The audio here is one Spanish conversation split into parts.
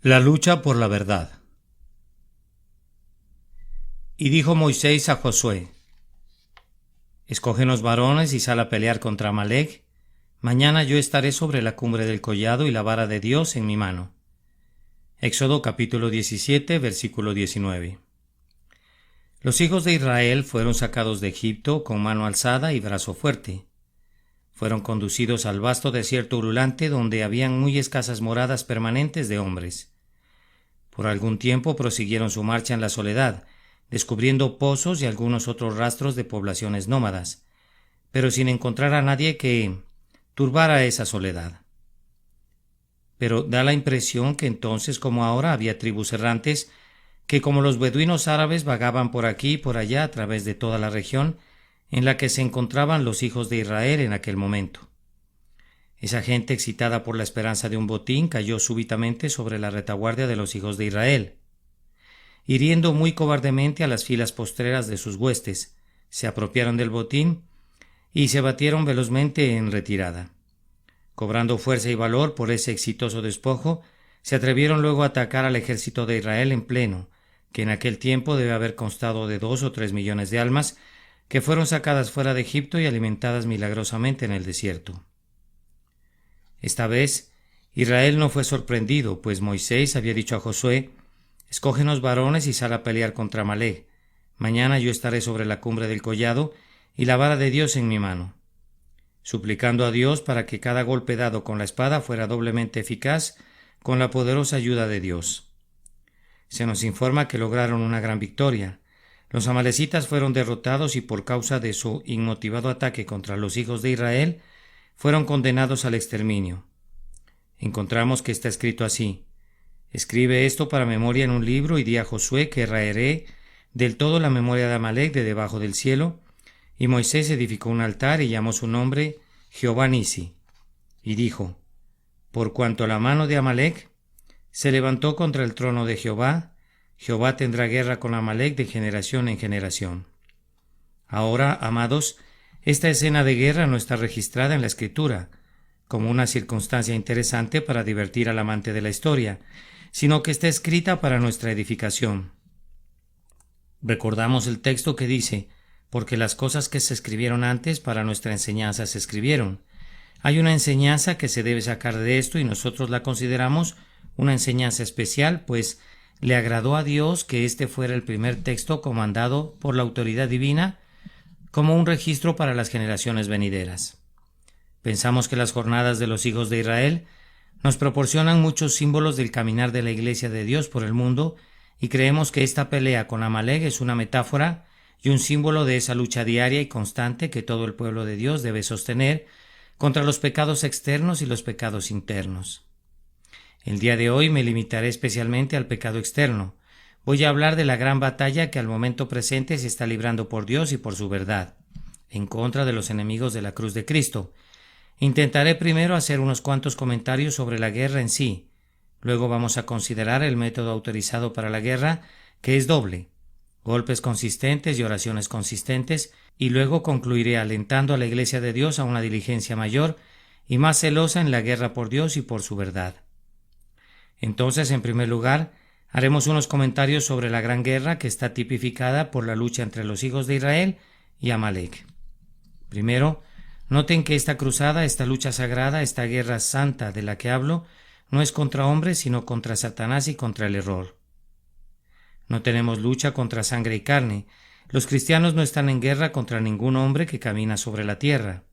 La lucha por la verdad. Y dijo Moisés a Josué: Escógenos varones y sal a pelear contra Amalec. Mañana yo estaré sobre la cumbre del collado y la vara de Dios en mi mano. Éxodo capítulo 17, versículo 19. Los hijos de Israel fueron sacados de Egipto con mano alzada y brazo fuerte. Fueron conducidos al vasto desierto ululante donde habían muy escasas moradas permanentes de hombres. Por algún tiempo prosiguieron su marcha en la soledad, descubriendo pozos y algunos otros rastros de poblaciones nómadas, pero sin encontrar a nadie que turbara esa soledad. Pero da la impresión que entonces como ahora había tribus errantes que como los beduinos árabes vagaban por aquí y por allá a través de toda la región en la que se encontraban los hijos de Israel en aquel momento. Esa gente, excitada por la esperanza de un botín, cayó súbitamente sobre la retaguardia de los hijos de Israel. Hiriendo muy cobardemente a las filas postreras de sus huestes, se apropiaron del botín y se batieron velozmente en retirada. Cobrando fuerza y valor por ese exitoso despojo, se atrevieron luego a atacar al ejército de Israel en pleno, que en aquel tiempo debe haber constado de 2 o 3 millones de almas, que fueron sacadas fuera de Egipto y alimentadas milagrosamente en el desierto. Esta vez, Israel no fue sorprendido, pues Moisés había dicho a Josué: Escógenos varones y sal a pelear contra Amalec. Mañana yo estaré sobre la cumbre del collado y la vara de Dios en mi mano. Suplicando a Dios para que cada golpe dado con la espada fuera doblemente eficaz con la poderosa ayuda de Dios. Se nos informa que lograron una gran victoria. Los amalecitas fueron derrotados y por causa de su inmotivado ataque contra los hijos de Israel, fueron condenados al exterminio. Encontramos que está escrito así: Escribe esto para memoria en un libro y di a Josué que raeré del todo la memoria de Amalec de debajo del cielo. Y Moisés edificó un altar y llamó su nombre Jehová Nisi. Y dijo: Por cuanto la mano de Amalec se levantó contra el trono de Jehová, Jehová tendrá guerra con Amalec de generación en generación. Ahora, amados, esta escena de guerra no está registrada en la Escritura como una circunstancia interesante para divertir al amante de la historia, sino que está escrita para nuestra edificación. Recordamos el texto que dice: porque las cosas que se escribieron antes para nuestra enseñanza se escribieron. Hay una enseñanza que se debe sacar de esto y nosotros la consideramos una enseñanza especial, pues le agradó a Dios que este fuera el primer texto comandado por la autoridad divina como un registro para las generaciones venideras. Pensamos que las jornadas de los hijos de Israel nos proporcionan muchos símbolos del caminar de la Iglesia de Dios por el mundo y creemos que esta pelea con Amalec es una metáfora y un símbolo de esa lucha diaria y constante que todo el pueblo de Dios debe sostener contra los pecados externos y los pecados internos. El día de hoy me limitaré especialmente al pecado externo. Voy a hablar de la gran batalla que al momento presente se está librando por Dios y por su verdad, en contra de los enemigos de la cruz de Cristo. Intentaré primero hacer unos cuantos comentarios sobre la guerra en sí. Luego vamos a considerar el método autorizado para la guerra, que es doble: golpes consistentes y oraciones consistentes, y luego concluiré alentando a la Iglesia de Dios a una diligencia mayor y más celosa en la guerra por Dios y por su verdad. Entonces, en primer lugar, haremos unos comentarios sobre la gran guerra que está tipificada por la lucha entre los hijos de Israel y Amalec. Primero, noten que esta cruzada, esta lucha sagrada, esta guerra santa de la que hablo, no es contra hombres, sino contra Satanás y contra el error. No tenemos lucha contra sangre y carne. Los cristianos no están en guerra contra ningún hombre que camina sobre la tierra.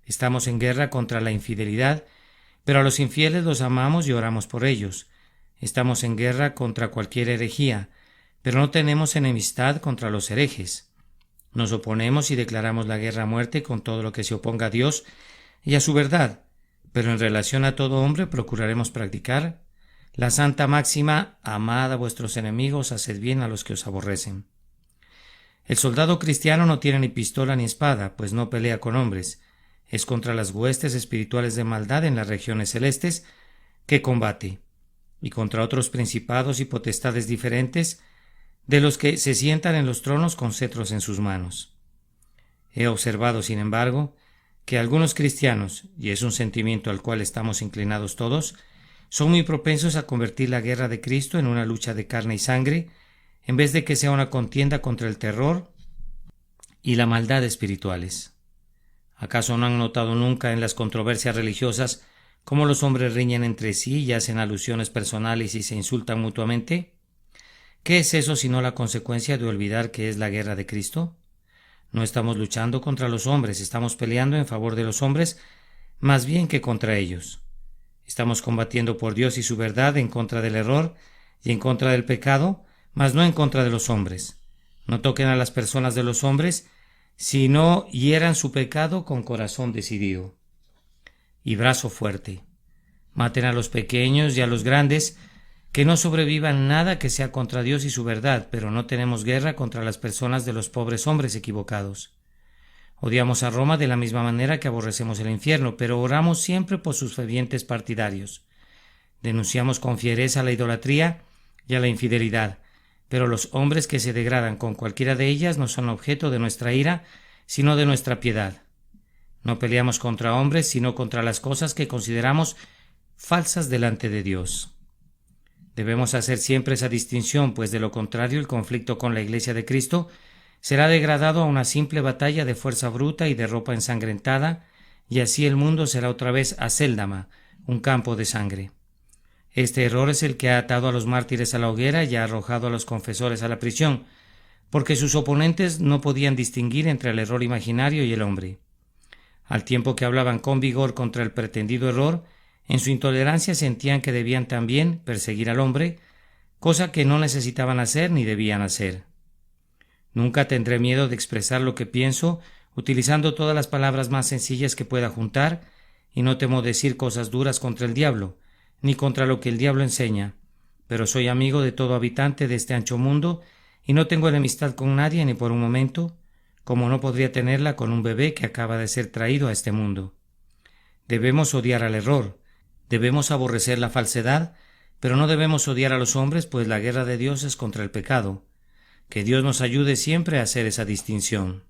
Estamos en guerra contra la infidelidad, pero a los infieles los amamos y oramos por ellos. Estamos en guerra contra cualquier herejía, pero no tenemos enemistad contra los herejes. Nos oponemos y declaramos la guerra a muerte con todo lo que se oponga a Dios y a su verdad, pero en relación a todo hombre procuraremos practicar la santa máxima: amad a vuestros enemigos, haced bien a los que os aborrecen. El soldado cristiano no tiene ni pistola ni espada, pues no pelea con hombres. Es contra las huestes espirituales de maldad en las regiones celestes que combate, y contra otros principados y potestades diferentes de los que se sientan en los tronos con cetros en sus manos. He observado, sin embargo, que algunos cristianos, y es un sentimiento al cual estamos inclinados todos, son muy propensos a convertir la guerra de Cristo en una lucha de carne y sangre, en vez de que sea una contienda contra el terror y la maldad espirituales. ¿Acaso no han notado nunca en las controversias religiosas cómo los hombres riñen entre sí y hacen alusiones personales y se insultan mutuamente? ¿Qué es eso sino la consecuencia de olvidar que es la guerra de Cristo? No estamos luchando contra los hombres, estamos peleando en favor de los hombres más bien que contra ellos. Estamos combatiendo por Dios y su verdad en contra del error y en contra del pecado, mas no en contra de los hombres. No toquen a las personas de los hombres, sino hieran su pecado con corazón decidido y brazo fuerte. Maten a los pequeños y a los grandes, que no sobrevivan nada que sea contra Dios y su verdad, pero no tenemos guerra contra las personas de los pobres hombres equivocados. Odiamos a Roma de la misma manera que aborrecemos el infierno, pero oramos siempre por sus fervientes partidarios. Denunciamos con fiereza la idolatría y a la infidelidad, pero los hombres que se degradan con cualquiera de ellas no son objeto de nuestra ira, sino de nuestra piedad. No peleamos contra hombres, sino contra las cosas que consideramos falsas delante de Dios. Debemos hacer siempre esa distinción, pues de lo contrario el conflicto con la Iglesia de Cristo será degradado a una simple batalla de fuerza bruta y de ropa ensangrentada, y así el mundo será otra vez Acéldama, un campo de sangre. Este error es el que ha atado a los mártires a la hoguera y ha arrojado a los confesores a la prisión, porque sus oponentes no podían distinguir entre el error imaginario y el hombre. Al tiempo que hablaban con vigor contra el pretendido error, en su intolerancia sentían que debían también perseguir al hombre, cosa que no necesitaban hacer ni debían hacer. Nunca tendré miedo de expresar lo que pienso, utilizando todas las palabras más sencillas que pueda juntar, y no temo decir cosas duras contra el diablo, ni contra lo que el diablo enseña, pero soy amigo de todo habitante de este ancho mundo, y no tengo enemistad con nadie ni por un momento, como no podría tenerla con un bebé que acaba de ser traído a este mundo. Debemos odiar al error, debemos aborrecer la falsedad, pero no debemos odiar a los hombres, pues la guerra de Dios es contra el pecado. Que Dios nos ayude siempre a hacer esa distinción.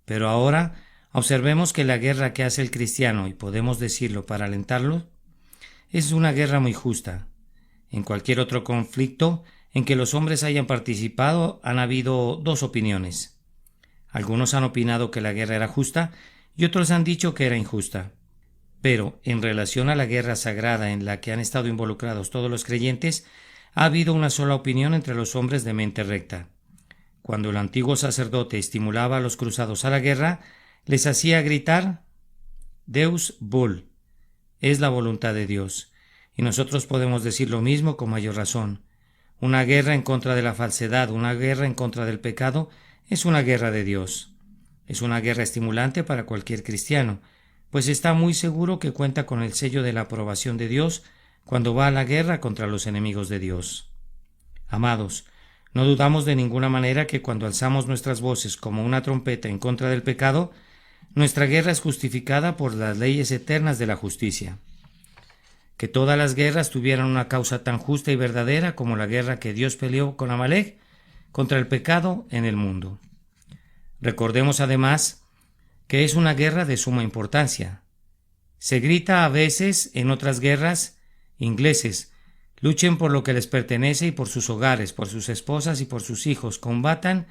Pero ahora observemos que la guerra que hace el cristiano, y podemos decirlo para alentarlo, es una guerra muy justa. En cualquier otro conflicto en que los hombres hayan participado han habido dos opiniones. Algunos han opinado que la guerra era justa y otros han dicho que era injusta. Pero en relación a la guerra sagrada en la que han estado involucrados todos los creyentes, ha habido una sola opinión entre los hombres de mente recta. Cuando el antiguo sacerdote estimulaba a los cruzados a la guerra, les hacía gritar Deus vul, es la voluntad de Dios, y nosotros podemos decir lo mismo con mayor razón. Una guerra en contra de la falsedad, una guerra en contra del pecado, es una guerra de Dios. Es una guerra estimulante para cualquier cristiano, pues está muy seguro que cuenta con el sello de la aprobación de Dios cuando va a la guerra contra los enemigos de Dios. Amados, no dudamos de ninguna manera que cuando alzamos nuestras voces como una trompeta en contra del pecado, nuestra guerra es justificada por las leyes eternas de la justicia. Que todas las guerras tuvieran una causa tan justa y verdadera como la guerra que Dios peleó con Amalek contra el pecado en el mundo. Recordemos además que es una guerra de suma importancia. Se grita a veces en otras guerras: ingleses, luchen por lo que les pertenece y por sus hogares, por sus esposas y por sus hijos, combatan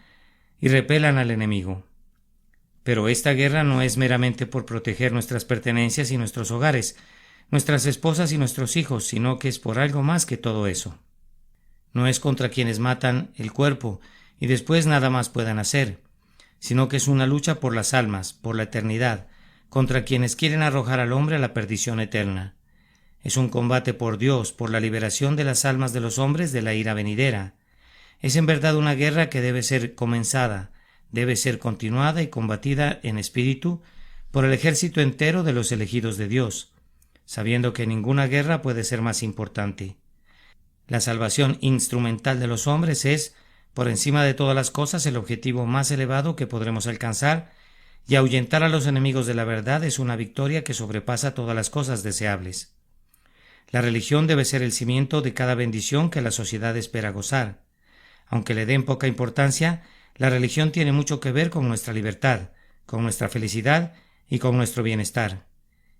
y repelan al enemigo. Pero esta guerra no es meramente por proteger nuestras pertenencias y nuestros hogares, nuestras esposas y nuestros hijos, sino que es por algo más que todo eso. No es contra quienes matan el cuerpo y después nada más puedan hacer, sino que es una lucha por las almas, por la eternidad, contra quienes quieren arrojar al hombre a la perdición eterna. Es un combate por Dios, por la liberación de las almas de los hombres de la ira venidera. Es en verdad una guerra que debe ser comenzada, debe ser continuada y combatida en espíritu por el ejército entero de los elegidos de Dios, sabiendo que ninguna guerra puede ser más importante. La salvación instrumental de los hombres es, por encima de todas las cosas, el objetivo más elevado que podremos alcanzar, y ahuyentar a los enemigos de la verdad es una victoria que sobrepasa todas las cosas deseables. La religión debe ser el cimiento de cada bendición que la sociedad espera gozar. Aunque le den poca importancia, la religión tiene mucho que ver con nuestra libertad, con nuestra felicidad y con nuestro bienestar.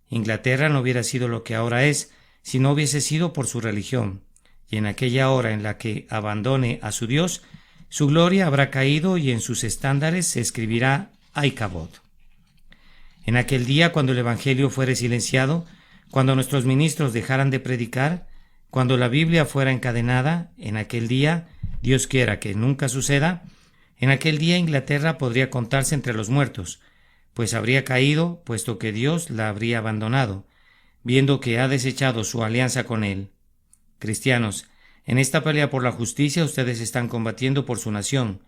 Inglaterra no hubiera sido lo que ahora es si no hubiese sido por su religión, y en aquella hora en la que abandone a su Dios, su gloria habrá caído y en sus estándares se escribirá Aikabod. En aquel día, cuando el Evangelio fuere silenciado, cuando nuestros ministros dejaran de predicar, cuando la Biblia fuera encadenada, en aquel día, Dios quiera que nunca suceda, en aquel día Inglaterra podría contarse entre los muertos, pues habría caído, puesto que Dios la habría abandonado, viendo que ha desechado su alianza con él. Cristianos, en esta pelea por la justicia ustedes están combatiendo por su nación,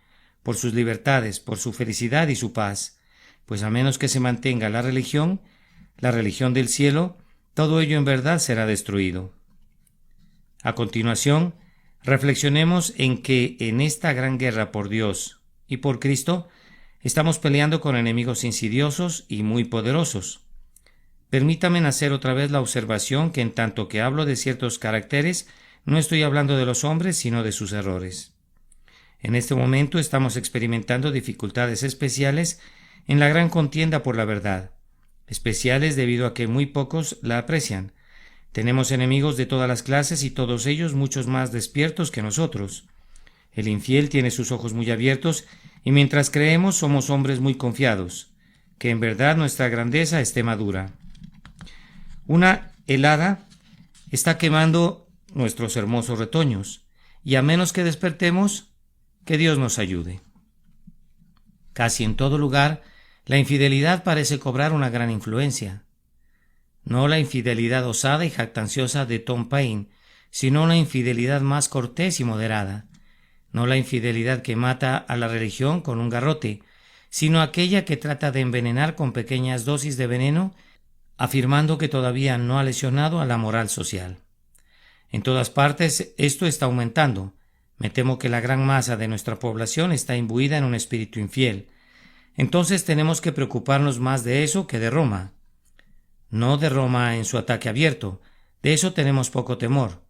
por sus libertades, por su felicidad y su paz, pues a menos que se mantenga la religión del cielo, todo ello en verdad será destruido. A continuación, reflexionemos en que en esta gran guerra por Dios y por Cristo estamos peleando con enemigos insidiosos y muy poderosos. Permítame hacer otra vez la observación que en tanto que hablo de ciertos caracteres, no estoy hablando de los hombres, sino de sus errores. En este momento estamos experimentando dificultades especiales en la gran contienda por la verdad, especiales debido a que muy pocos la aprecian. Tenemos enemigos de todas las clases y todos ellos muchos más despiertos que nosotros. El infiel tiene sus ojos muy abiertos y mientras creemos somos hombres muy confiados, que en verdad nuestra grandeza esté madura. Una helada está quemando nuestros hermosos retoños y a menos que despertemos, que Dios nos ayude. Casi en todo lugar, la infidelidad parece cobrar una gran influencia. No la infidelidad osada y jactanciosa de Tom Paine, sino una infidelidad más cortés y moderada. No la infidelidad que mata a la religión con un garrote, sino aquella que trata de envenenar con pequeñas dosis de veneno, afirmando que todavía no ha lesionado a la moral social. En todas partes esto está aumentando. Me temo que la gran masa de nuestra población está imbuida en un espíritu infiel. Entonces tenemos que preocuparnos más de eso que de Roma. No de Roma en su ataque abierto, de eso tenemos poco temor.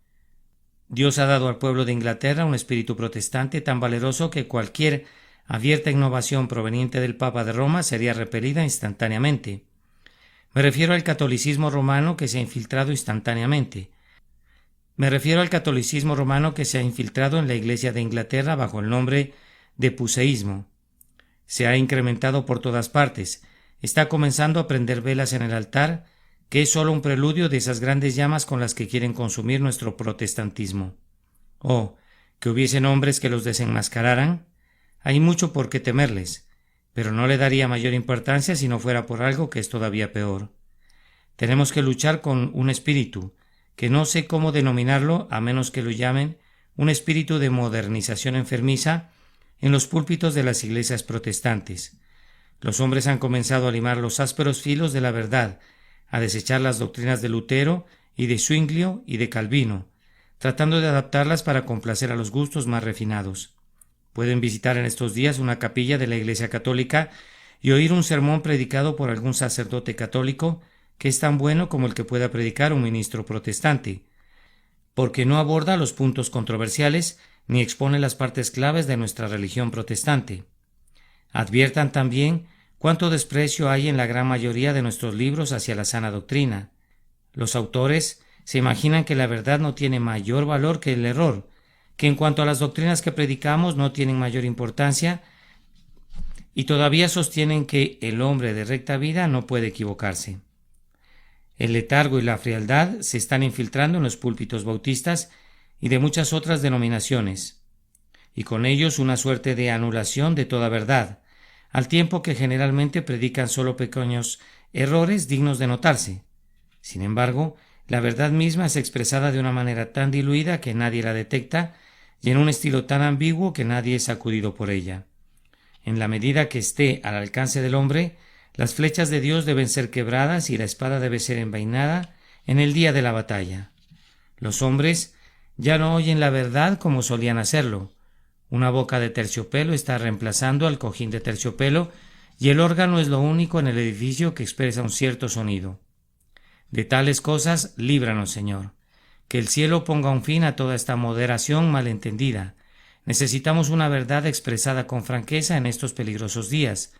Dios ha dado al pueblo de Inglaterra un espíritu protestante tan valeroso que cualquier abierta innovación proveniente del Papa de Roma sería repelida instantáneamente. Me refiero al catolicismo romano que se ha infiltrado instantáneamente. Me refiero al catolicismo romano que se ha infiltrado en la Iglesia de Inglaterra bajo el nombre de puseísmo. Se ha incrementado por todas partes. Está comenzando a prender velas en el altar, que es solo un preludio de esas grandes llamas con las que quieren consumir nuestro protestantismo. Oh, que hubiesen hombres que los desenmascararan. Hay mucho por qué temerles, pero no le daría mayor importancia si no fuera por algo que es todavía peor. Tenemos que luchar con un espíritu, que no sé cómo denominarlo a menos que lo llamen un espíritu de modernización enfermiza en los púlpitos de las iglesias protestantes. Los hombres han comenzado a limar los ásperos filos de la verdad, a desechar las doctrinas de Lutero y de Zwinglio y de Calvino, tratando de adaptarlas para complacer a los gustos más refinados. Pueden visitar en estos días una capilla de la Iglesia Católica y oír un sermón predicado por algún sacerdote católico que es tan bueno como el que pueda predicar un ministro protestante, porque no aborda los puntos controversiales ni expone las partes claves de nuestra religión protestante. Adviertan también cuánto desprecio hay en la gran mayoría de nuestros libros hacia la sana doctrina. Los autores se imaginan que la verdad no tiene mayor valor que el error, que en cuanto a las doctrinas que predicamos no tienen mayor importancia, y todavía sostienen que el hombre de recta vida no puede equivocarse. El letargo y la frialdad se están infiltrando en los púlpitos bautistas y de muchas otras denominaciones, y con ellos una suerte de anulación de toda verdad, al tiempo que generalmente predican solo pequeños errores dignos de notarse. Sin embargo, la verdad misma es expresada de una manera tan diluida que nadie la detecta y en un estilo tan ambiguo que nadie es sacudido por ella. En la medida que esté al alcance del hombre, las flechas de Dios deben ser quebradas y la espada debe ser envainada en el día de la batalla. Los hombres ya no oyen la verdad como solían hacerlo. Una boca de terciopelo está reemplazando al cojín de terciopelo y el órgano es lo único en el edificio que expresa un cierto sonido. De tales cosas, líbranos, Señor. Que el cielo ponga un fin a toda esta moderación malentendida. Necesitamos una verdad expresada con franqueza en estos peligrosos días.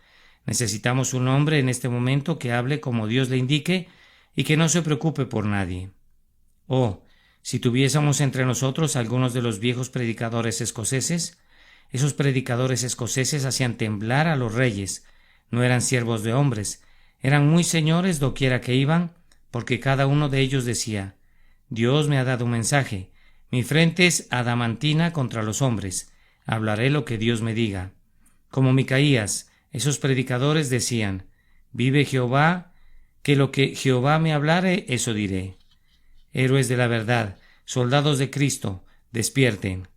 Necesitamos un hombre en este momento que hable como Dios le indique y que no se preocupe por nadie. Oh, si tuviésemos entre nosotros algunos de los viejos predicadores escoceses, esos predicadores escoceses hacían temblar a los reyes, no eran siervos de hombres, eran muy señores doquiera que iban, porque cada uno de ellos decía: Dios me ha dado un mensaje, mi frente es adamantina contra los hombres, hablaré lo que Dios me diga. Como Micaías, esos predicadores decían: Vive Jehová, que lo que Jehová me hablare, eso diré. Héroes de la verdad, soldados de Cristo, despierten.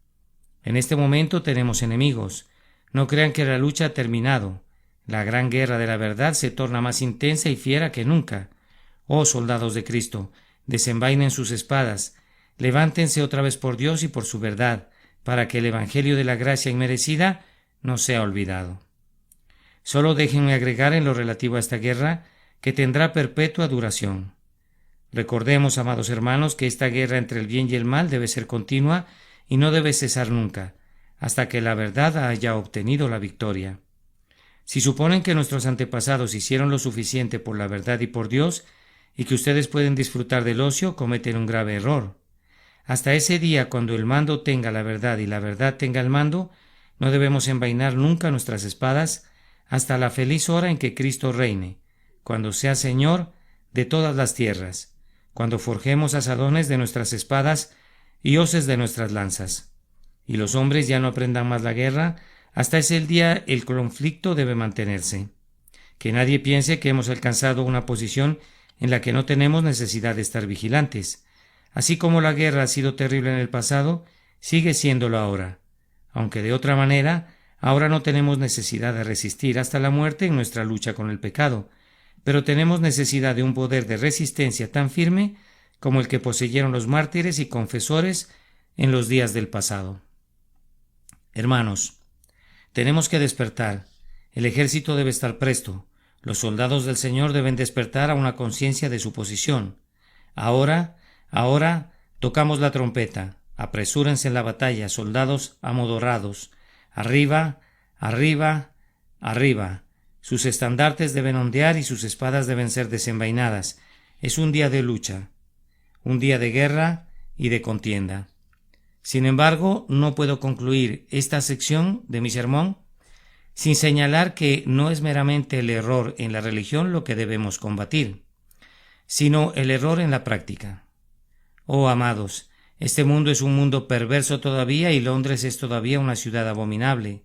En este momento tenemos enemigos. No crean que la lucha ha terminado. La gran guerra de la verdad se torna más intensa y fiera que nunca. Oh soldados de Cristo, desenvainen sus espadas, levántense otra vez por Dios y por su verdad, para que el Evangelio de la gracia inmerecida no sea olvidado. Solo déjenme agregar en lo relativo a esta guerra que tendrá perpetua duración. Recordemos, amados hermanos, que esta guerra entre el bien y el mal debe ser continua y no debe cesar nunca, hasta que la verdad haya obtenido la victoria. Si suponen que nuestros antepasados hicieron lo suficiente por la verdad y por Dios, y que ustedes pueden disfrutar del ocio, cometen un grave error. Hasta ese día, cuando el mando tenga la verdad y la verdad tenga el mando, no debemos envainar nunca nuestras espadas hasta la feliz hora en que Cristo reine, cuando sea Señor de todas las tierras, cuando forjemos asadones de nuestras espadas y hoces de nuestras lanzas, y los hombres ya no aprendan más la guerra. Hasta ese día el conflicto debe mantenerse. Que nadie piense que hemos alcanzado una posición en la que no tenemos necesidad de estar vigilantes. Así como la guerra ha sido terrible en el pasado, sigue siéndolo ahora. Aunque de otra manera, ahora no tenemos necesidad de resistir hasta la muerte en nuestra lucha con el pecado, pero tenemos necesidad de un poder de resistencia tan firme como el que poseyeron los mártires y confesores en los días del pasado. Hermanos, tenemos que despertar. El ejército debe estar presto. Los soldados del Señor deben despertar a una conciencia de su posición. Ahora, tocamos la trompeta. Apresúrense en la batalla, soldados amodorrados. Arriba, arriba, arriba. Sus estandartes deben ondear y sus espadas deben ser desenvainadas. Es un día de lucha, un día de guerra y de contienda. Sin embargo, no puedo concluir esta sección de mi sermón sin señalar que no es meramente el error en la religión lo que debemos combatir, sino el error en la práctica. Oh amados, este mundo es un mundo perverso todavía y Londres es todavía una ciudad abominable.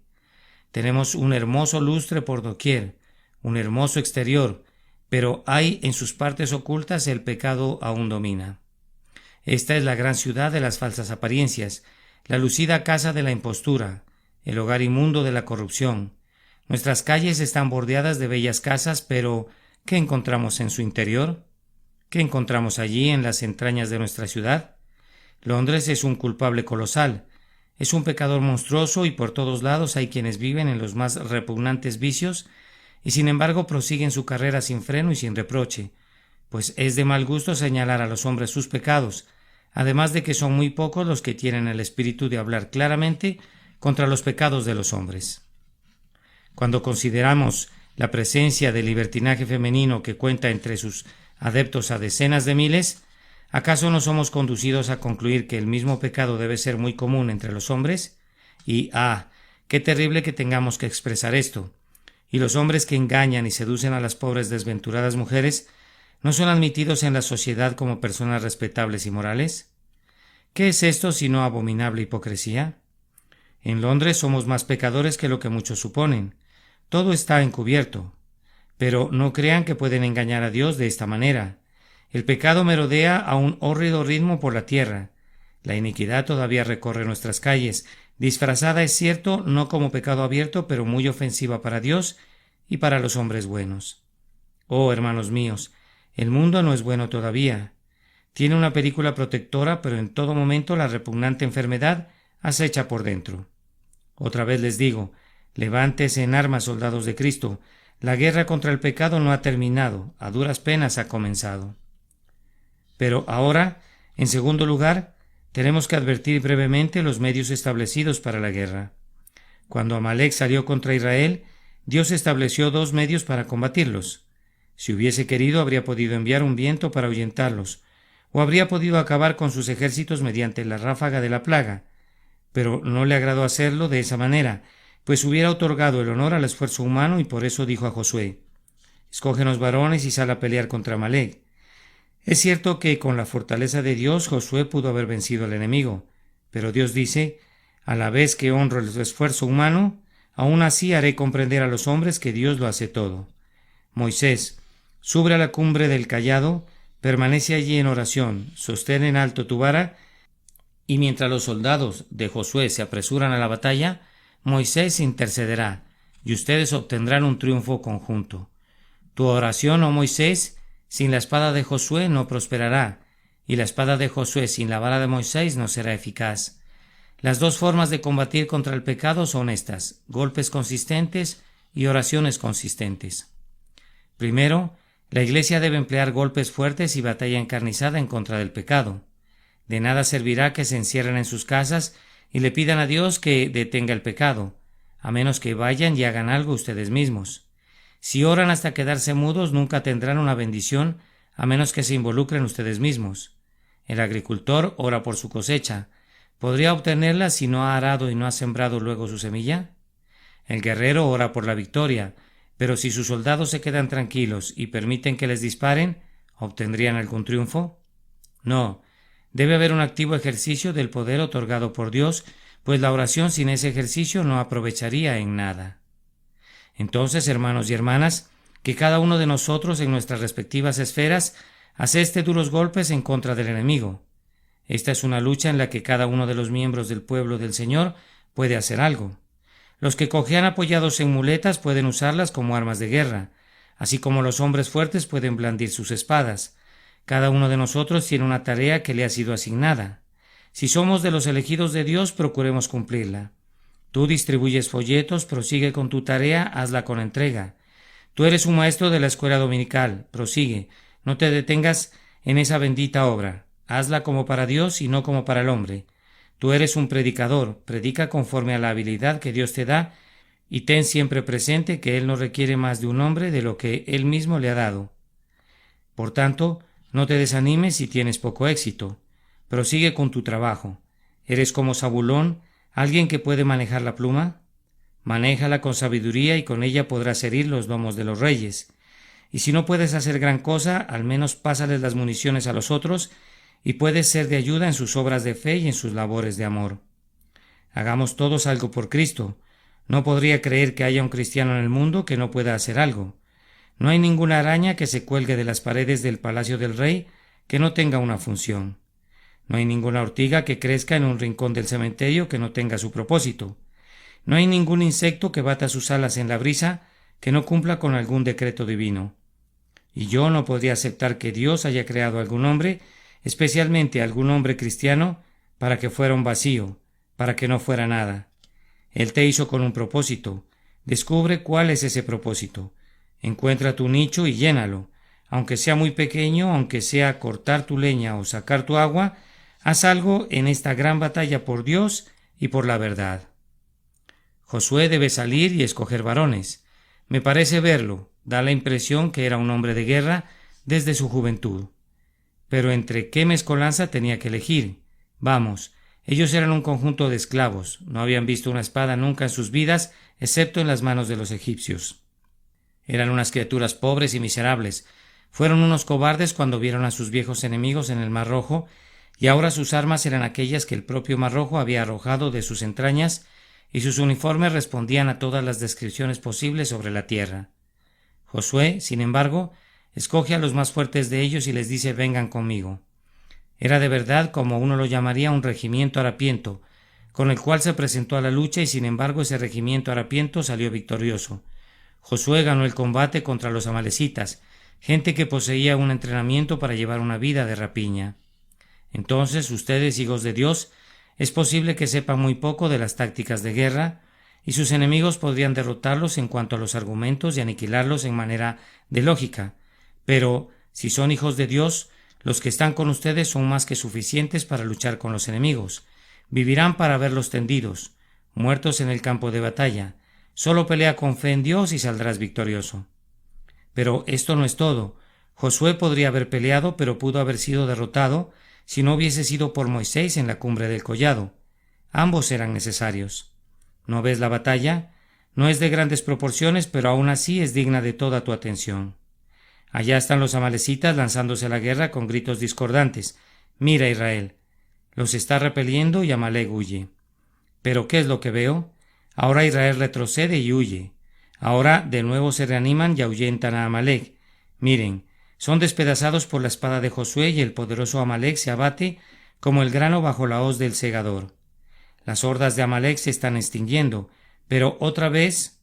Tenemos un hermoso lustre por doquier, un hermoso exterior, pero hay en sus partes ocultas el pecado aún domina. Esta es la gran ciudad de las falsas apariencias, la lucida casa de la impostura, el hogar inmundo de la corrupción. Nuestras calles están bordeadas de bellas casas, pero ¿qué encontramos en su interior? ¿Qué encontramos allí en las entrañas de nuestra ciudad? Londres es un culpable colosal, es un pecador monstruoso y por todos lados hay quienes viven en los más repugnantes vicios y sin embargo prosiguen su carrera sin freno y sin reproche, pues es de mal gusto señalar a los hombres sus pecados, además de que son muy pocos los que tienen el espíritu de hablar claramente contra los pecados de los hombres. Cuando consideramos la presencia del libertinaje femenino que cuenta entre sus adeptos a decenas de miles, ¿acaso no somos conducidos a concluir que el mismo pecado debe ser muy común entre los hombres? Y qué terrible que tengamos que expresar esto. Y los hombres que engañan y seducen a las pobres desventuradas mujeres ¿no son admitidos en la sociedad como personas respetables y morales? ¿Qué es esto sino abominable hipocresía? En Londres somos más pecadores que lo que muchos suponen. Todo está encubierto. Pero no crean que pueden engañar a Dios de esta manera. El pecado merodea a un hórrido ritmo por la tierra. La iniquidad todavía recorre nuestras calles, disfrazada, es cierto, no como pecado abierto, pero muy ofensiva para Dios y para los hombres buenos. Oh, hermanos míos, el mundo no es bueno todavía. Tiene una película protectora, pero en todo momento la repugnante enfermedad acecha por dentro. Otra vez les digo, levántese en armas, soldados de Cristo. La guerra contra el pecado no ha terminado, a duras penas ha comenzado. Pero ahora, en segundo lugar, tenemos que advertir brevemente los medios establecidos para la guerra. Cuando Amalek salió contra Israel, Dios estableció 2 medios para combatirlos. Si hubiese querido, habría podido enviar un viento para ahuyentarlos, o habría podido acabar con sus ejércitos mediante la ráfaga de la plaga, pero no le agradó hacerlo de esa manera, pues hubiera otorgado el honor al esfuerzo humano, y por eso dijo a Josué: escógenos varones y sal a pelear contra Amalec. Es cierto que con la fortaleza de Dios Josué pudo haber vencido al enemigo, pero Dios dice: a la vez que honro el esfuerzo humano, aún así haré comprender a los hombres que Dios lo hace todo. Moisés, sube a la cumbre del Cayado, permanece allí en oración, sostén en alto tu vara, y mientras los soldados de Josué se apresuran a la batalla, Moisés intercederá, y ustedes obtendrán un triunfo conjunto. Tu oración, oh Moisés, sin la espada de Josué no prosperará, y la espada de Josué sin la vara de Moisés no será eficaz. Las dos formas de combatir contra el pecado son estas: golpes consistentes y oraciones consistentes. Primero, la Iglesia debe emplear golpes fuertes y batalla encarnizada en contra del pecado. De nada servirá que se encierren en sus casas y le pidan a Dios que detenga el pecado, a menos que vayan y hagan algo ustedes mismos. Si oran hasta quedarse mudos, nunca tendrán una bendición, a menos que se involucren ustedes mismos. El agricultor ora por su cosecha. ¿Podría obtenerla si no ha arado y no ha sembrado luego su semilla? El guerrero ora por la victoria, pero si sus soldados se quedan tranquilos y permiten que les disparen, ¿obtendrían algún triunfo? No. Debe haber un activo ejercicio del poder otorgado por Dios, pues la oración sin ese ejercicio no aprovecharía en nada. Entonces, hermanos y hermanas, que cada uno de nosotros en nuestras respectivas esferas aseste duros golpes en contra del enemigo. Esta es una lucha en la que cada uno de los miembros del pueblo del Señor puede hacer algo. Los que cojean apoyados en muletas pueden usarlas como armas de guerra, así como los hombres fuertes pueden blandir sus espadas. Cada uno de nosotros tiene una tarea que le ha sido asignada. Si somos de los elegidos de Dios, procuremos cumplirla. Tú distribuyes folletos, prosigue con tu tarea, hazla con entrega. Tú eres un maestro de la escuela dominical, prosigue, no te detengas en esa bendita obra, hazla como para Dios y no como para el hombre. Tú eres un predicador, predica conforme a la habilidad que Dios te da, y ten siempre presente que Él no requiere más de un hombre de lo que Él mismo le ha dado. Por tanto, no te desanimes si tienes poco éxito. Prosigue con tu trabajo. ¿Eres como Zabulón, alguien que puede manejar la pluma? Manéjala con sabiduría y con ella podrás herir los lomos de los reyes. Y si no puedes hacer gran cosa, al menos pásales las municiones a los otros y puedes ser de ayuda en sus obras de fe y en sus labores de amor. Hagamos todos algo por Cristo. No podría creer que haya un cristiano en el mundo que no pueda hacer algo. No hay ninguna araña que se cuelgue de las paredes del palacio del rey que no tenga una función. No hay ninguna ortiga que crezca en un rincón del cementerio que no tenga su propósito. No hay ningún insecto que bata sus alas en la brisa que no cumpla con algún decreto divino. Y yo no podría aceptar que Dios haya creado a algún hombre, especialmente a algún hombre cristiano, para que fuera un vacío, para que no fuera nada. Él te hizo con un propósito. Descubre cuál es ese propósito. Encuentra tu nicho y llénalo. Aunque sea muy pequeño, aunque sea cortar tu leña o sacar tu agua, haz algo en esta gran batalla por Dios y por la verdad. Josué debe salir y escoger varones. Me parece verlo, da la impresión que era un hombre de guerra desde su juventud. Pero entre qué mezcolanza tenía que elegir. Vamos, ellos eran un conjunto de esclavos, no habían visto una espada nunca en sus vidas, excepto en las manos de los egipcios. Eran unas criaturas pobres y miserables. Fueron unos cobardes cuando vieron a sus viejos enemigos en el Mar Rojo, y ahora sus armas eran aquellas que el propio Mar Rojo había arrojado de sus entrañas, y sus uniformes respondían a todas las descripciones posibles sobre la tierra. Josué, sin embargo, escoge a los más fuertes de ellos y les dice: vengan conmigo. Era de verdad, como uno lo llamaría, un regimiento harapiento, con el cual se presentó a la lucha, y sin embargo ese regimiento harapiento salió victorioso. Josué ganó el combate contra los amalecitas, gente que poseía un entrenamiento para llevar una vida de rapiña. Entonces, ustedes, hijos de Dios, es posible que sepan muy poco de las tácticas de guerra, y sus enemigos podrían derrotarlos en cuanto a los argumentos y aniquilarlos en manera de lógica, pero si son hijos de Dios, los que están con ustedes son más que suficientes para luchar con los enemigos. Vivirán para verlos tendidos, muertos en el campo de batalla. Solo pelea con fe en Dios y saldrás victorioso. Pero esto no es todo. Josué podría haber peleado, pero pudo haber sido derrotado si no hubiese sido por Moisés en la cumbre del collado. Ambos eran necesarios. ¿No ves la batalla? No es de grandes proporciones, pero aún así es digna de toda tu atención. Allá están los amalecitas lanzándose a la guerra con gritos discordantes. Mira, Israel. Los está repeliendo y Amalec huye. ¿Pero qué es lo que veo? Ahora Israel retrocede y huye. Ahora de nuevo se reaniman y ahuyentan a Amalec. Miren, son despedazados por la espada de Josué y el poderoso Amalec se abate como el grano bajo la hoz del segador. Las hordas de Amalec se están extinguiendo, pero otra vez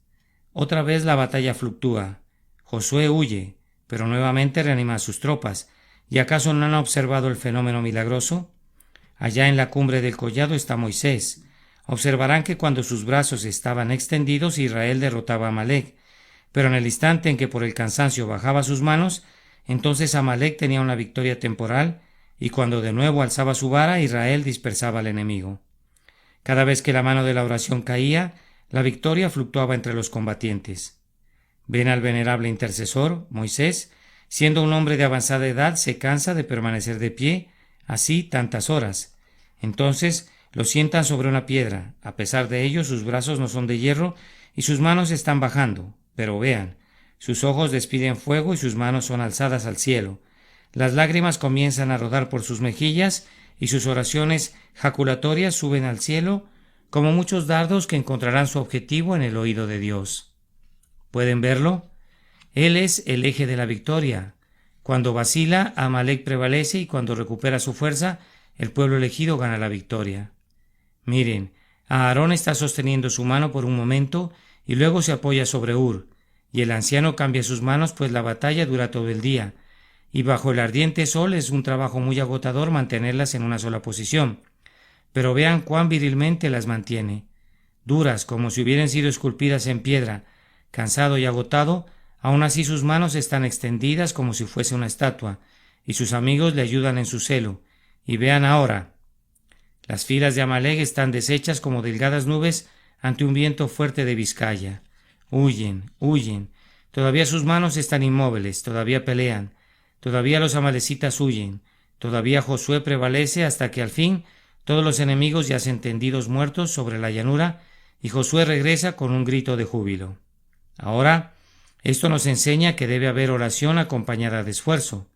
la batalla fluctúa. Josué huye, pero nuevamente reanima a sus tropas. ¿Y acaso no han observado el fenómeno milagroso? Allá en la cumbre del collado está Moisés. Observarán que cuando sus brazos estaban extendidos, Israel derrotaba a Amalec, pero en el instante en que por el cansancio bajaba sus manos, entonces Amalec tenía una victoria temporal, y cuando de nuevo alzaba su vara, Israel dispersaba al enemigo. Cada vez que la mano de la oración caía, la victoria fluctuaba entre los combatientes. Ven al venerable intercesor, Moisés, siendo un hombre de avanzada edad, se cansa de permanecer de pie, así tantas horas. Entonces lo sientan sobre una piedra. A pesar de ello, sus brazos no son de hierro y sus manos están bajando. Pero vean, sus ojos despiden fuego y sus manos son alzadas al cielo. Las lágrimas comienzan a rodar por sus mejillas y sus oraciones jaculatorias suben al cielo como muchos dardos que encontrarán su objetivo en el oído de Dios. ¿Pueden verlo? Él es el eje de la victoria. Cuando vacila, Amalec prevalece y cuando recupera su fuerza, el pueblo elegido gana la victoria. Miren, Aarón está sosteniendo su mano por un momento y luego se apoya sobre Ur, y el anciano cambia sus manos pues la batalla dura todo el día, y bajo el ardiente sol es un trabajo muy agotador mantenerlas en una sola posición. Pero vean cuán virilmente las mantiene. Duras como si hubieran sido esculpidas en piedra, cansado y agotado, aún así sus manos están extendidas como si fuese una estatua, y sus amigos le ayudan en su celo. Y vean ahora. Las filas de Amalec están deshechas como delgadas nubes ante un viento fuerte de Vizcaya. Huyen, huyen. Todavía sus manos están inmóviles, todavía pelean. Todavía los amalecitas huyen. Todavía Josué prevalece hasta que al fin todos los enemigos yacen tendidos muertos sobre la llanura y Josué regresa con un grito de júbilo. Ahora, esto nos enseña que debe haber oración acompañada de esfuerzo.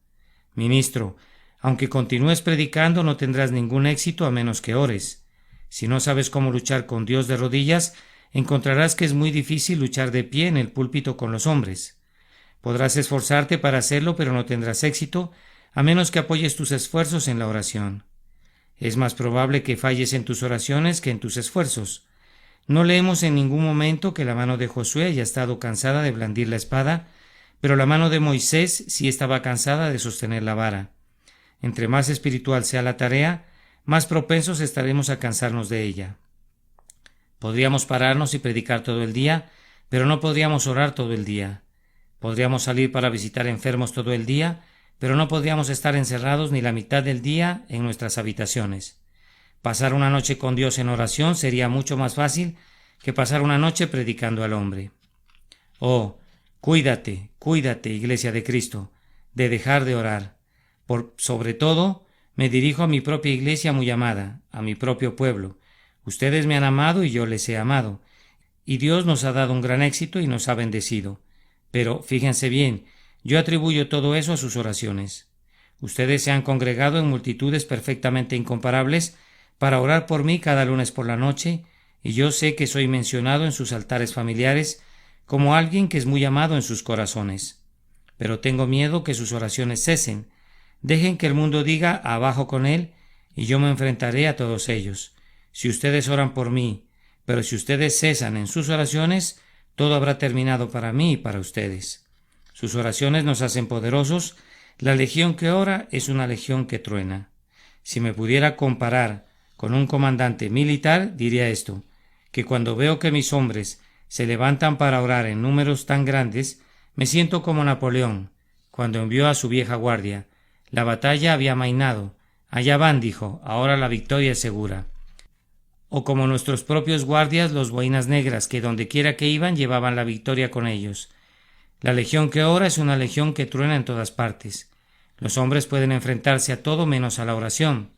Ministro, aunque continúes predicando no tendrás ningún éxito a menos que ores. Si no sabes cómo luchar con Dios de rodillas, encontrarás que es muy difícil luchar de pie en el púlpito con los hombres. Podrás esforzarte para hacerlo, pero no tendrás éxito a menos que apoyes tus esfuerzos en la oración. Es más probable que falles en tus oraciones que en tus esfuerzos. No leemos en ningún momento que la mano de Josué haya estado cansada de blandir la espada, pero la mano de Moisés sí estaba cansada de sostener la vara. Entre más espiritual sea la tarea, más propensos estaremos a cansarnos de ella. Podríamos pararnos y predicar todo el día, pero no podríamos orar todo el día. Podríamos salir para visitar enfermos todo el día, pero no podríamos estar encerrados ni la mitad del día en nuestras habitaciones. Pasar una noche con Dios en oración sería mucho más fácil que pasar una noche predicando al hombre. Oh, cuídate, cuídate, Iglesia de Cristo, de dejar de orar. Sobre todo, me dirijo a mi propia iglesia muy amada, a mi propio pueblo. Ustedes me han amado y yo les he amado. Y Dios nos ha dado un gran éxito y nos ha bendecido. Pero, fíjense bien, yo atribuyo todo eso a sus oraciones. Ustedes se han congregado en multitudes perfectamente incomparables para orar por mí cada lunes por la noche, y yo sé que soy mencionado en sus altares familiares como alguien que es muy amado en sus corazones. Pero tengo miedo que sus oraciones cesen. Dejen que el mundo diga abajo con él, y yo me enfrentaré a todos ellos. Si ustedes oran por mí, pero si ustedes cesan en sus oraciones, todo habrá terminado para mí y para ustedes. Sus oraciones nos hacen poderosos. La legión que ora es una legión que truena. Si me pudiera comparar con un comandante militar, diría esto, que cuando veo que mis hombres se levantan para orar en números tan grandes, me siento como Napoleón, cuando envió a su vieja guardia. La batalla había amainado. Allá van, dijo, ahora la victoria es segura. O como nuestros propios guardias, los boinas negras, que donde quiera que iban llevaban la victoria con ellos. La legión que ora es una legión que truena en todas partes. Los hombres pueden enfrentarse a todo menos a la oración.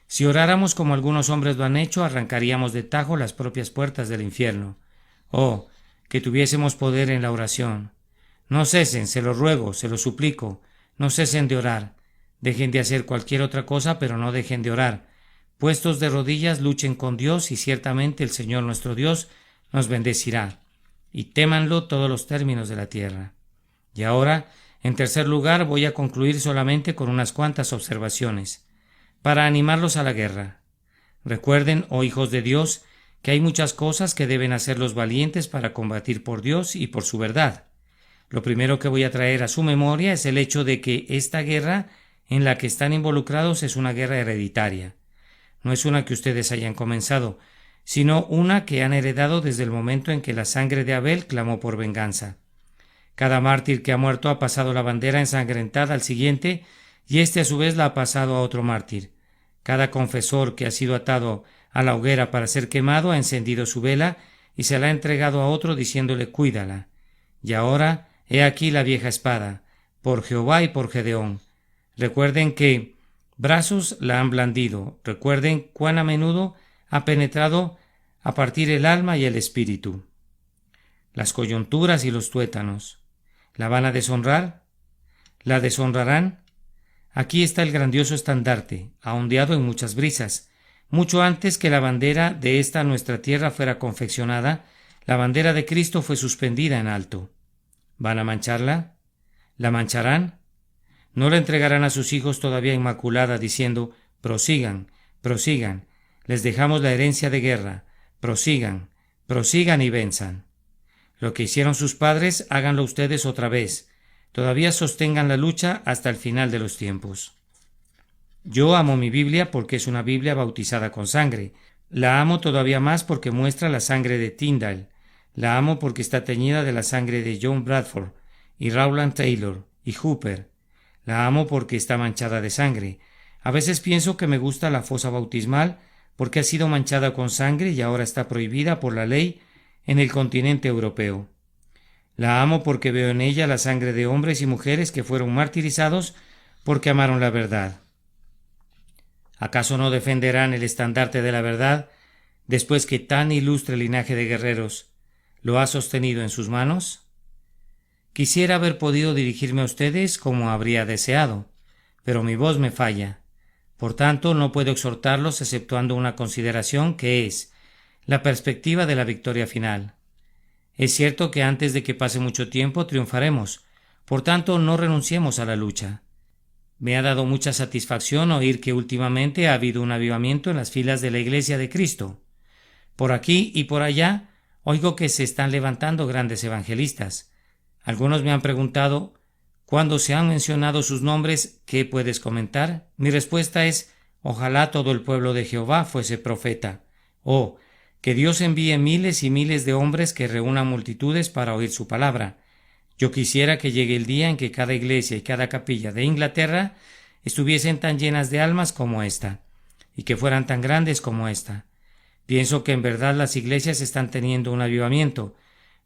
Si oráramos como algunos hombres lo han hecho, arrancaríamos de tajo las propias puertas del infierno. Oh, que tuviésemos poder en la oración. No cesen, se lo ruego, se lo suplico, no cesen de orar. Dejen de hacer cualquier otra cosa, pero no dejen de orar. Puestos de rodillas, luchen con Dios y ciertamente el Señor nuestro Dios nos bendecirá. Y témanlo todos los términos de la tierra. Y ahora, en tercer lugar, voy a concluir solamente con unas cuantas observaciones, para animarlos a la guerra. Recuerden, oh hijos de Dios, que hay muchas cosas que deben hacer los valientes para combatir por Dios y por su verdad. Lo primero que voy a traer a su memoria es el hecho de que esta guerra en la que están involucrados es una guerra hereditaria. No es una que ustedes hayan comenzado, sino una que han heredado desde el momento en que la sangre de Abel clamó por venganza. Cada mártir que ha muerto ha pasado la bandera ensangrentada al siguiente, y éste a su vez la ha pasado a otro mártir. Cada confesor que ha sido atado a la hoguera para ser quemado ha encendido su vela y se la ha entregado a otro diciéndole cuídala. Y ahora, he aquí la vieja espada, por Jehová y por Gedeón. Recuerden que brazos la han blandido, recuerden cuán a menudo ha penetrado a partir el alma y el espíritu. Las coyunturas y los tuétanos. ¿La van a deshonrar? ¿La deshonrarán? Aquí está el grandioso estandarte, ondeado en muchas brisas. Mucho antes que la bandera de esta nuestra tierra fuera confeccionada, la bandera de Cristo fue suspendida en alto. ¿Van a mancharla? ¿La mancharán? ¿No la entregarán a sus hijos todavía inmaculada diciendo, prosigan, prosigan, les dejamos la herencia de guerra, prosigan, prosigan y venzan? Lo que hicieron sus padres, háganlo ustedes otra vez. Todavía sostengan la lucha hasta el final de los tiempos. Yo amo mi Biblia porque es una Biblia bautizada con sangre. La amo todavía más porque muestra la sangre de Tyndale. La amo porque está teñida de la sangre de John Bradford y Rowland Taylor y Hooper. La amo porque está manchada de sangre. A veces pienso que me gusta la fosa bautismal porque ha sido manchada con sangre y ahora está prohibida por la ley en el continente europeo. La amo porque veo en ella la sangre de hombres y mujeres que fueron martirizados porque amaron la verdad. ¿Acaso no defenderán el estandarte de la verdad después que tan ilustre linaje de guerreros lo ha sostenido en sus manos? Quisiera haber podido dirigirme a ustedes como habría deseado, pero mi voz me falla. Por tanto, no puedo exhortarlos exceptuando una consideración que es la perspectiva de la victoria final. Es cierto que antes de que pase mucho tiempo triunfaremos, por tanto no renunciemos a la lucha. Me ha dado mucha satisfacción oír que últimamente ha habido un avivamiento en las filas de la Iglesia de Cristo. Por aquí y por allá oigo que se están levantando grandes evangelistas. Algunos me han preguntado, cuando se han mencionado sus nombres, ¿qué puedes comentar? Mi respuesta es, ojalá todo el pueblo de Jehová fuese profeta. Oh, que Dios envíe miles y miles de hombres que reúnan multitudes para oír su palabra. Yo quisiera que llegue el día en que cada iglesia y cada capilla de Inglaterra estuviesen tan llenas de almas como esta, y que fueran tan grandes como esta. Pienso que en verdad las iglesias están teniendo un avivamiento,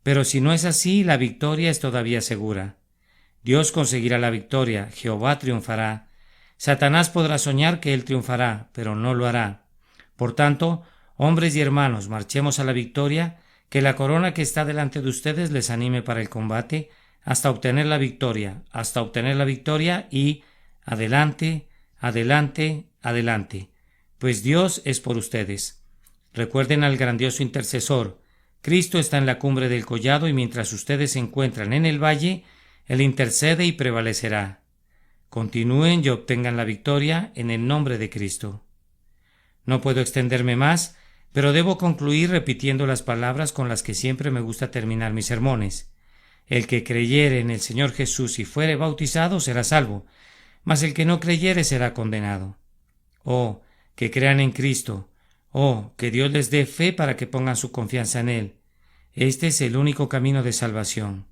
pero si no es así, la victoria es todavía segura. Dios conseguirá la victoria, Jehová triunfará. Satanás podrá soñar que él triunfará, pero no lo hará. Por tanto, hombres y hermanos, marchemos a la victoria, que la corona que está delante de ustedes les anime para el combate, hasta obtener la victoria y adelante, adelante, adelante, pues Dios es por ustedes. Recuerden al grandioso intercesor. Cristo está en la cumbre del collado y mientras ustedes se encuentran en el valle, Él intercede y prevalecerá. Continúen y obtengan la victoria en el nombre de Cristo. No puedo extenderme más, pero debo concluir repitiendo las palabras con las que siempre me gusta terminar mis sermones. El que creyere en el Señor Jesús y fuere bautizado será salvo, mas el que no creyere será condenado. Oh, que crean en Cristo. Oh, que Dios les dé fe para que pongan su confianza en Él. Este es el único camino de salvación.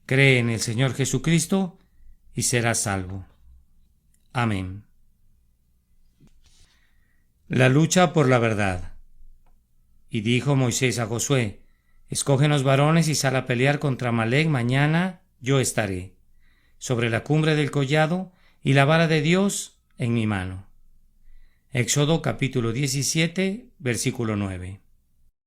Cree en el Señor Jesucristo y serás salvo. Amén. La lucha por la verdad. Y dijo Moisés a Josué, escógenos varones y sal a pelear contra Amalec mañana yo estaré sobre la cumbre del collado y la vara de Dios en mi mano. Éxodo capítulo 17, versículo 9.